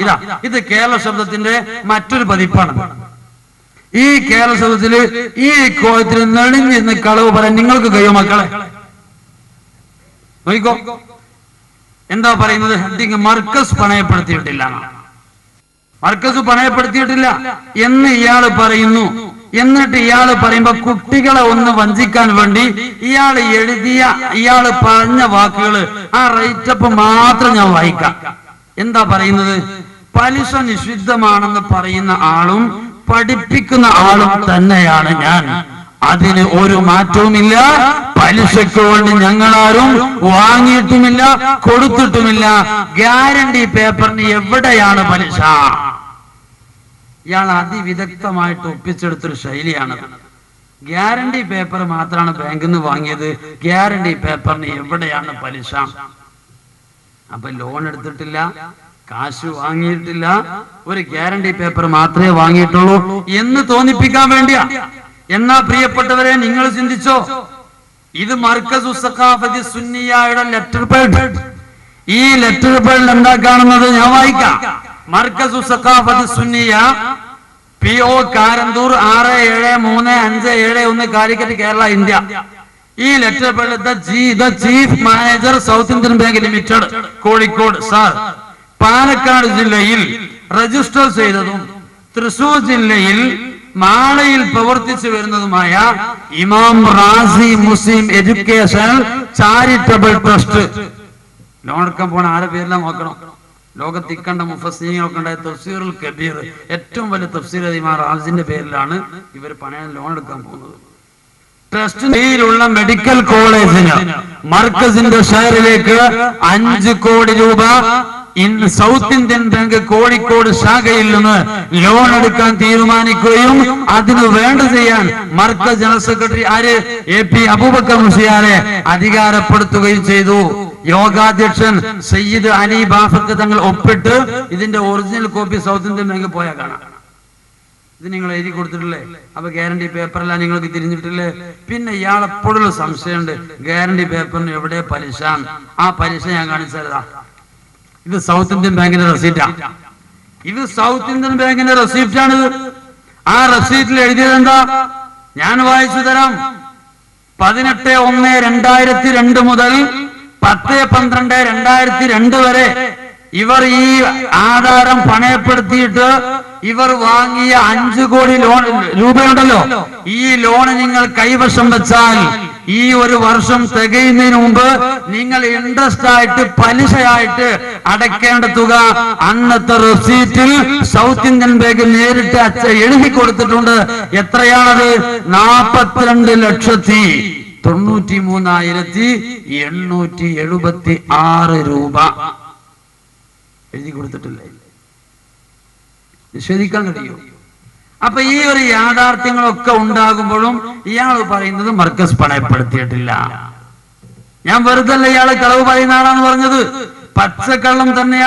ഇതാ ഇത് കേരള ശബ്ദത്തിന്റെ മറ്റൊരു പതിപ്പാണ്. ഈ കേരള ശബ്ദത്തില് ഈ കോലത്തിൽ നെളിഞ്ഞിരുന്ന് കളവ് പറയാൻ നിങ്ങൾക്ക് കഴിയോ മക്കളെ? നോക്കിക്കോ, എന്താ പറയുന്നത്? ഹെഡിങ് മർക്കസ് പണയപ്പെടുത്തിയിട്ടില്ല, മർക്കസ് പണയപ്പെടുത്തിയിട്ടില്ല എന്ന് ഇയാള് പറയുന്നു. എന്നിട്ട് ഇയാള് പറയുമ്പോ കുട്ടികളെ ഒന്ന് വഞ്ചിക്കാൻ വേണ്ടി ഇയാള് പറഞ്ഞ വാക്കുകള് ആ റൈറ്റപ്പ് മാത്രം ഞാൻ വായിക്കാം. എന്താ പറയുന്നത്? പലിശ നിഷിദ്ധമാണെന്ന് പറയുന്ന ആളും പഠിപ്പിക്കുന്ന ആളും തന്നെയാണ് ഞാൻ. അതിന് ഒരു മാറ്റവുമില്ല. പലിശയ്ക്ക് വേണ്ടി ഞങ്ങളാരും വാങ്ങിയിട്ടുമില്ല, കൊടുത്തിട്ടുമില്ല. ഗ്യാരണ്ടി പേപ്പറിന് എവിടെയാണ് പലിശ? ഇയാൾ അതിവിദഗ്ധമായിട്ട് ഒപ്പിച്ചെടുത്തൊരു ശൈലിയാണ്. ഗ്യാരണ്ടി പേപ്പർ മാത്രമാണ് ബാങ്കിൽ നിന്ന് വാങ്ങിയത്, ഗ്യാരണ്ടി പേപ്പറിന് എവിടെയാണ് പലിശ? അപ്പൊ ലോൺ എടുത്തിട്ടില്ല, കാശ് വാങ്ങിയിട്ടില്ല, ഒരു ഗ്യാരണ്ടി പേപ്പർ മാത്രമേ വാങ്ങിയിട്ടുള്ളൂ എന്ന് തോന്നിപ്പിക്കാൻ വേണ്ടിയാ. എന്നാ പ്രിയപ്പെട്ടവരെ, നിങ്ങൾ ചിന്തിച്ചോ, ഇത് മർക്കസു സഖാഫത്തി സുന്നിയയുടെ ലെറ്റർ പേഡ്. ഈ ലെറ്റർ പേഡിൽ എന്താ കാണുന്നത്? ഞാൻ വായിക്കാം. Markaz Saqafathi Sunniyya, PO Karanthur 673571 Calicut, Kerala, India. ഈ ലെറ്റർ പേഡിൽ the chief manager South Indian bank limited, Kozhikode sir, Palakkad ജില്ലയിൽ രജിസ്റ്റർ ചെയ്തതും തൃശൂർ ജില്ലയിൽ മാളയിൽ പ്രവർത്തിച്ചു വരുന്നതുമായ Imam Razi Muslim education charitable trust. Loan എടുക്കാൻ പോണ ആരെ പേരിലാണ് നോക്കണം? ലോകത്തിക്കണ്ട മുഫസ്സിരീങ്ങളൊക്കെ ഉണ്ടായ തഫ്സീറുൽ കബീർ, ഏറ്റവും വലിയ തഫ്സീർ ഇമാം റാസിന്റെ പേരിലാണ് ഇവർ പണയം ലോൺ എടുക്കാൻ പോകുന്നത്. ട്രസ്റ്റിലുള്ള മെഡിക്കൽ കോളേജിന് മർക്കസിന്റെ ഷെയറിലേക്ക് 5 കോടി രൂപ സൗത്ത് ഇന്ത്യൻ ബാങ്ക് കോഴിക്കോട് ശാഖയിൽ നിന്ന് ലോൺ എടുക്കാൻ തീരുമാനിക്കുകയും അതിന് വേണ്ട ചെയ്യാൻ Markaz general secretary AP Abubakar മുസ്ലിയാരെ അധികാരപ്പെടുത്തുകയും ചെയ്തു. യോഗാധ്യക്ഷൻ സയ്യിദ് അലി ബാഫക്ക് തങ്ങൾ ഒപ്പിട്ട് ഇതിന്റെ original copy south Indian bank പോയാൽ കാണാം. ഇത് നിങ്ങൾ എഴുതി കൊടുത്തിട്ടില്ലേ? അപ്പൊ ഗ്യാരണ്ടി പേപ്പറെല്ലാം നിങ്ങൾക്ക് തിരിഞ്ഞിട്ടില്ലേ? പിന്നെ ഇയാളെപ്പോഴുള്ള സംശയമുണ്ട്, ഗ്യാരണ്ടി പേപ്പറിന് എവിടെ പലിശ? ആ പലിശ ഞാൻ കാണിച്ചതാ. ഇത് സൗത്ത് ഇന്ത്യൻ ബാങ്കിന്റെ റെസീപ്റ്റാണ്. ഇത് സൗത്ത് ഇന്ത്യൻ ബാങ്കിന്റെ റെസീപ്റ്റാണിത്. ആ റെസീപ്റ്റിൽ എഴുതിയത് എന്താ? ഞാൻ വായിച്ചു തരാം. 18/1/2002 മുതൽ 10/12/2002 വരെ ഇവർ ഈ ആധാരം പണയപ്പെടുത്തിയിട്ട് ഇവർ വാങ്ങിയ 5 കോടി ലോൺ രൂപയുണ്ടല്ലോ, ഈ ലോണ് നിങ്ങൾ കൈവശം വെച്ചാൽ ഈ ഒരു വർഷം തികയുന്നതിന് മുമ്പ് നിങ്ങൾ ഇൻട്രസ്റ്റ് ആയിട്ട്, പലിശയായിട്ട് അടയ്ക്കേണ്ട തുക അന്നത്തെ റെസീറ്റിൽ സൗത്ത് ഇന്ത്യൻ ബാങ്ക് നേരിട്ട് എഴുതി കൊടുത്തിട്ടുണ്ട്. എത്രയാണത്? 42,93,876 രൂപ എഴുതി കൊടുത്തിട്ടില്ലേ? നിഷേധിക്കാൻ കഴിയും? അപ്പൊ ഈ ഒരു യാഥാർത്ഥ്യങ്ങളൊക്കെ ഉണ്ടാകുമ്പോഴും ഇയാൾ പറയുന്നത് മർക്കസ് പണയപ്പെടുത്തിയിട്ടില്ല. ഞാൻ വെറുതെ അല്ല ഇയാളെ കളവ് പറയുന്ന ആളാന്ന് പറഞ്ഞത്, പച്ചക്കള്ളം തന്നെയാണ്.